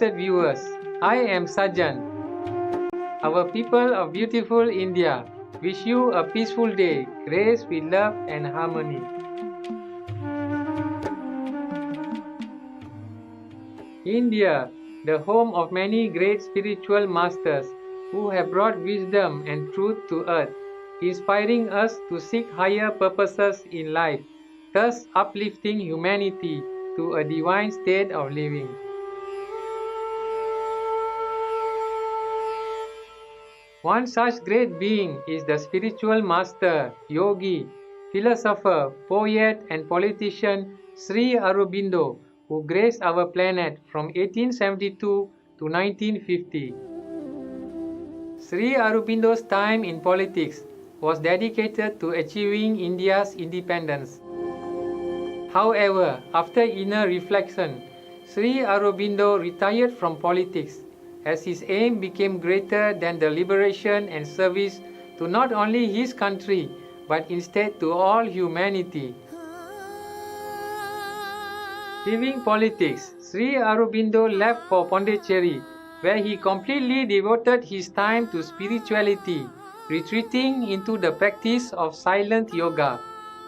blessed viewers, I am Sajan. Our people of beautiful India wish you a peaceful day, graced with love and harmony. India, the home of many great spiritual masters who have brought wisdom and truth to earth, inspiring us to seek higher purposes in life, thus uplifting humanity to a divine state of living. One such great being is the spiritual master, yogi, philosopher, poet and politician Sri Aurobindoh, who graced our planet from 1872 to 1950. Sri Aurobindoh's time in politics was dedicated to achieving India's independence. However, after inner reflection, Sri Aurobindoh retired from politics as his aim became greater than the liberation and service to not only his country but instead to all humanity. Leaving politics, Sri Aurobindoh left for Pondicherry, where he completely devoted his time to spirituality, retreating into the practice of silent yoga.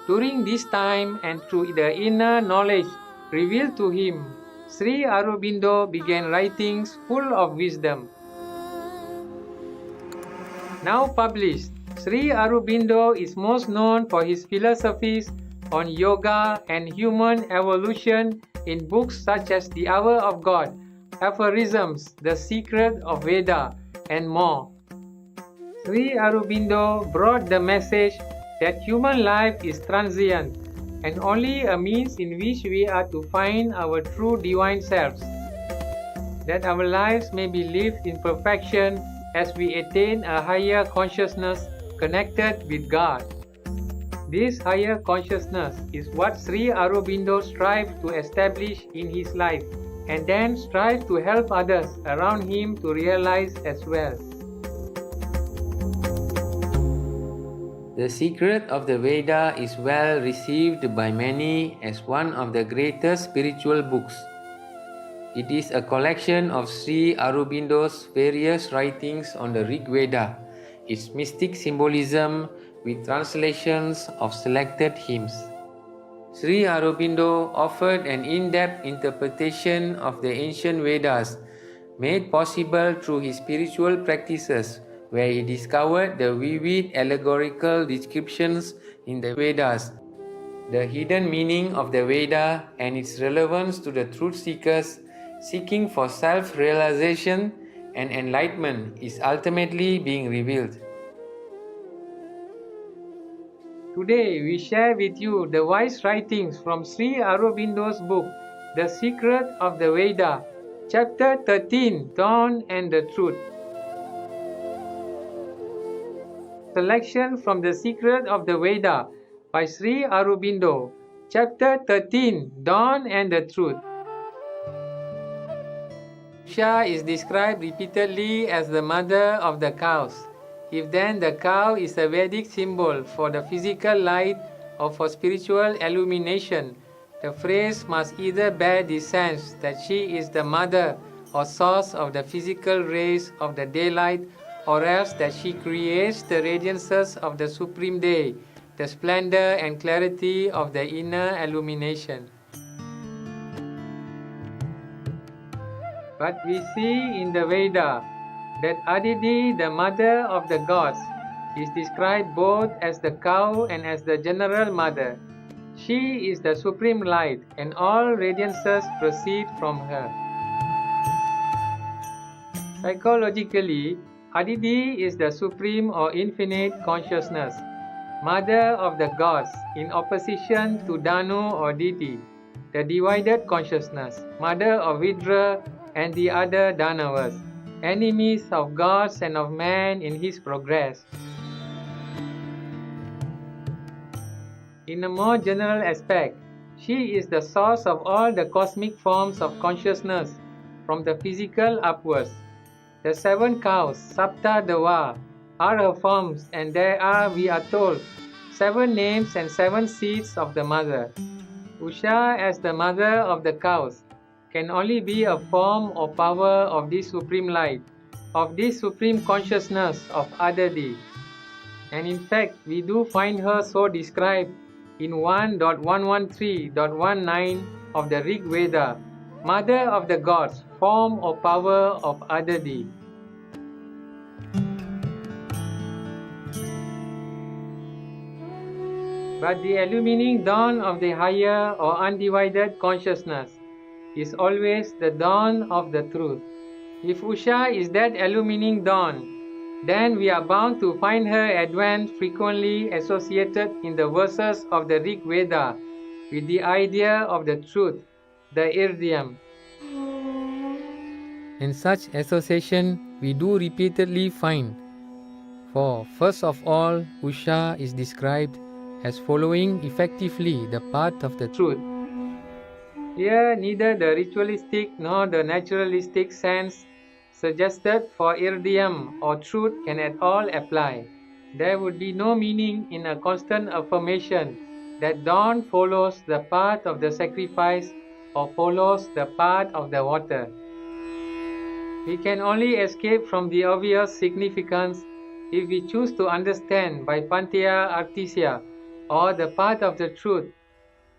During this time and through the inner knowledge revealed to him, Sri Aurobindoh began writings full of wisdom. Now published, Sri Aurobindoh is most known for his philosophies on yoga and human evolution in books such as The Hour of God, Aphorisms, The Secret of Veda, and more. Sri Aurobindoh brought the message that human life is transient and only a means in which we are to find our true divine selves, that our lives may be lived in perfection as we attain a higher consciousness connected with God. This higher consciousness is what Sri Aurobindoh strived to establish in his life and then strive to help others around him to realize as well. The Secret of the Veda is well received by many as one of the greatest spiritual books. It is a collection of Sri Aurobindoh's various writings on the Rig Veda, its mystic symbolism with translations of selected hymns. Sri Aurobindoh offered an in-depth interpretation of the ancient Vedas, made possible through his spiritual practices, where he discovered the vivid allegorical descriptions in the Vedas, the hidden meaning of the Veda and its relevance to the truth seekers seeking for self-realization and enlightenment is ultimately being revealed. Today we share with you the wise writings from Sri Aurobindoh's book, The Secret of the Veda, Chapter 13, Dawn and the Truth. Selection from The Secret of the Veda by Sri Aurobindoh, Chapter 13, Dawn and the Truth. Usha is described repeatedly as the mother of the cows. If then the cow is a Vedic symbol for the physical light or for spiritual illumination, the phrase must either bear the sense that she is the mother or source of the physical rays of the daylight, or else that she creates the radiances of the supreme day, the splendor and clarity of the inner illumination. But we see in the Veda that Aditi, the mother of the gods, is described both as the cow and as the general mother. She is the supreme light, and all radiances proceed from her. Psychologically, Aditi is the supreme or infinite consciousness, mother of the gods, in opposition to Danu or Diti, the divided consciousness, mother of Vidra and the other Danavas, enemies of gods and of man in his progress. In a more general aspect, she is the source of all the cosmic forms of consciousness, from the physical upwards. The 7 cows, Sapta Dava, are her forms, and there are, we are told, 7 names and 7 seeds of the mother. Usha as the mother of the cows can only be a form or power of this supreme light, of this supreme consciousness of Adadi. And in fact, we do find her so described in 1.113.19 of the Rig Veda, Mother of the Gods, form or power of Adadi. But the illumining dawn of the higher or undivided consciousness is always the dawn of the truth. If Usha is that illumining dawn, then we are bound to find her advent frequently associated in the verses of the Rig Veda with the idea of the truth, the idiom. And such association we do repeatedly find. For first of all, Usha is described as following effectively the path of the truth. Here, neither the ritualistic nor the naturalistic sense suggested for idiom or truth can at all apply. There would be no meaning in a constant affirmation that dawn follows the path of the sacrifice or follows the path of the water. We can only escape from the obvious significance if we choose to understand by Panthea Artesia, or the path of the truth,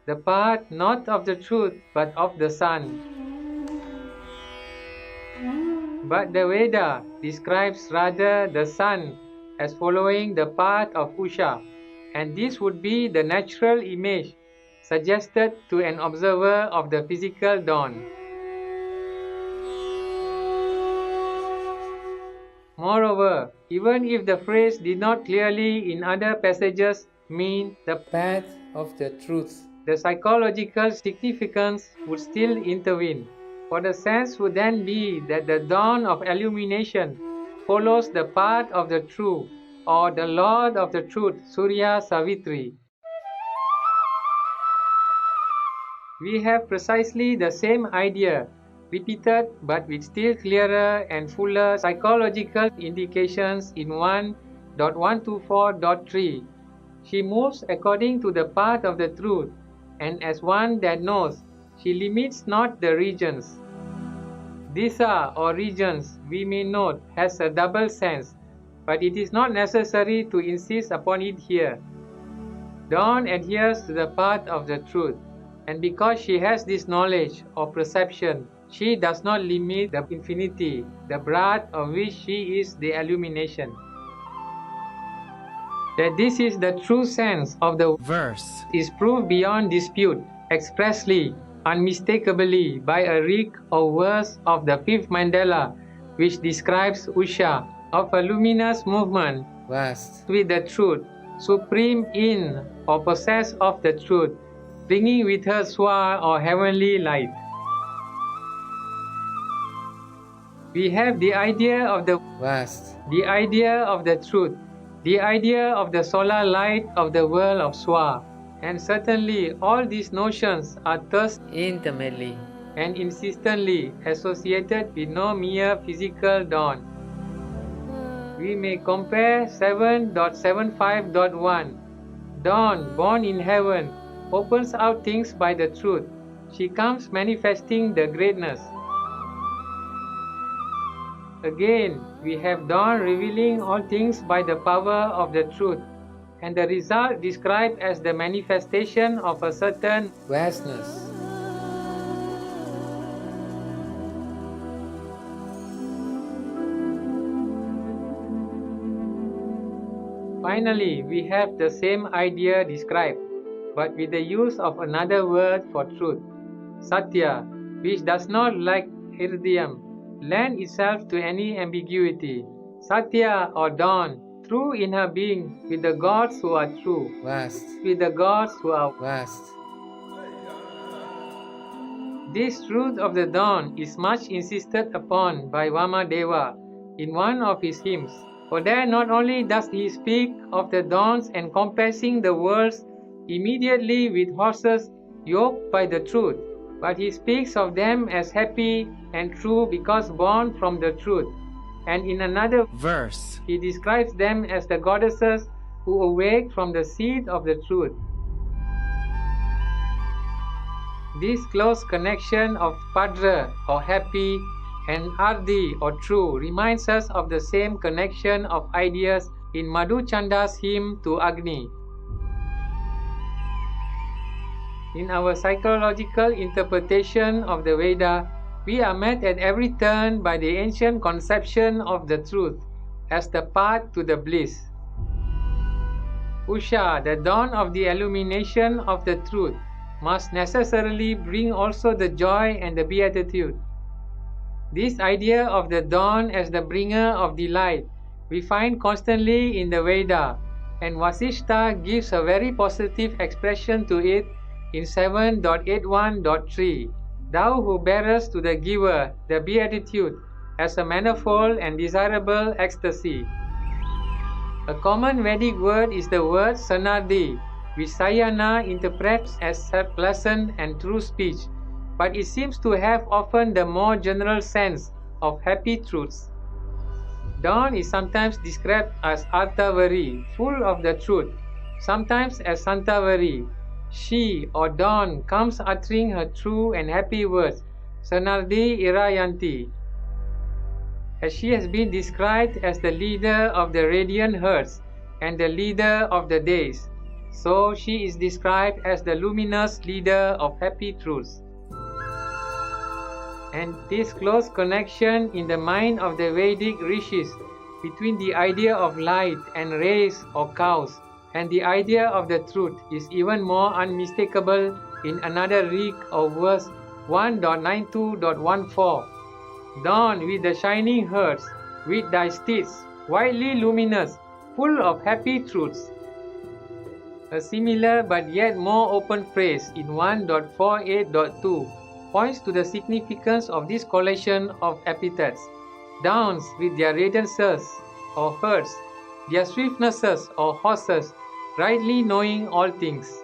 the path not of the truth but of the sun. But the Veda describes rather the sun as following the path of Usha, and this would be the natural image suggested to an observer of the physical dawn. Moreover, even if the phrase did not clearly in other passages mean the path of the truth, the psychological significance would still intervene, for the sense would then be that the dawn of illumination follows the path of the true, or the Lord of the truth, Surya Savitri. We have precisely the same idea, repeated but with still clearer and fuller psychological indications in 1.124.3. She moves according to the path of the truth, and as one that knows, she limits not the regions. Disa or regions, we may note, has a double sense, but it is not necessary to insist upon it here. Dawn adheres to the path of the truth, and because she has this knowledge or perception, she does not limit the infinity, the breadth of which she is the illumination. That this is the true sense of the verse is proved beyond dispute, expressly, unmistakably by a rig or verse of the fifth mandala, which describes Usha of a luminous movement vast with the truth, supreme in or possessed of the truth, bringing with her swa or heavenly light. We have the idea of the vast, the idea of the truth, the idea of the solar light of the world of Swa, and certainly all these notions are thus intimately and insistently associated with no mere physical dawn. We may compare 7.75.1. Dawn, born in heaven, opens out things by the truth. She comes manifesting the greatness. Again, we have dawn revealing all things by the power of the truth, and the result described as the manifestation of a certain vastness. Finally, we have the same idea described, but with the use of another word for truth, Satya, which does not, like idiom, lend itself to any ambiguity. Satya or dawn, true in her being, with the gods who are true, vast, with the gods who are vast. This truth of the dawn is much insisted upon by Vamadeva in one of his hymns, for there not only does he speak of the dawns encompassing the worlds immediately with horses yoked by the truth, but he speaks of them as happy and true because born from the truth. And in another verse, he describes them as the goddesses who awake from the seed of the truth. This close connection of Padra or happy and Ardi or true reminds us of the same connection of ideas in Madhu Chanda's hymn to Agni. In our psychological interpretation of the Veda, we are met at every turn by the ancient conception of the truth as the path to the bliss. Usha, the dawn of the illumination of the truth, must necessarily bring also the joy and the beatitude. This idea of the dawn as the bringer of delight we find constantly in the Veda, and Vasishtha gives a very positive expression to it in 7.81.3. Thou who bearest to the giver the beatitude as a manifold and desirable ecstasy. A common Vedic word is the word Sanardi, which Sayana interprets as pleasant and true speech, but it seems to have often the more general sense of happy truths. Dawn is sometimes described as Arthavari, full of the truth, sometimes as Santavari. She or dawn comes uttering her true and happy words, Sanardi Irayanti. As she has been described as the leader of the radiant herds and the leader of the days, so she is described as the luminous leader of happy truths. And this close connection in the mind of the Vedic rishis between the idea of light and rays or cows and the idea of the truth is even more unmistakable in another rig or verse 1.92.14. Dawn with the shining herds, with thy steeds, widely luminous, full of happy truths. A similar but yet more open phrase in 1.48.2 points to the significance of this collection of epithets. Downs with their radiances or herds, their swiftnesses or horses, rightly knowing all things.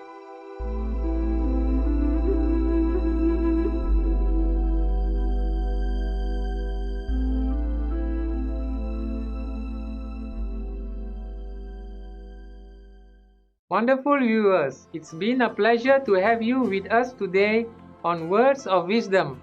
Wonderful viewers, it's been a pleasure to have you with us today on Words of Wisdom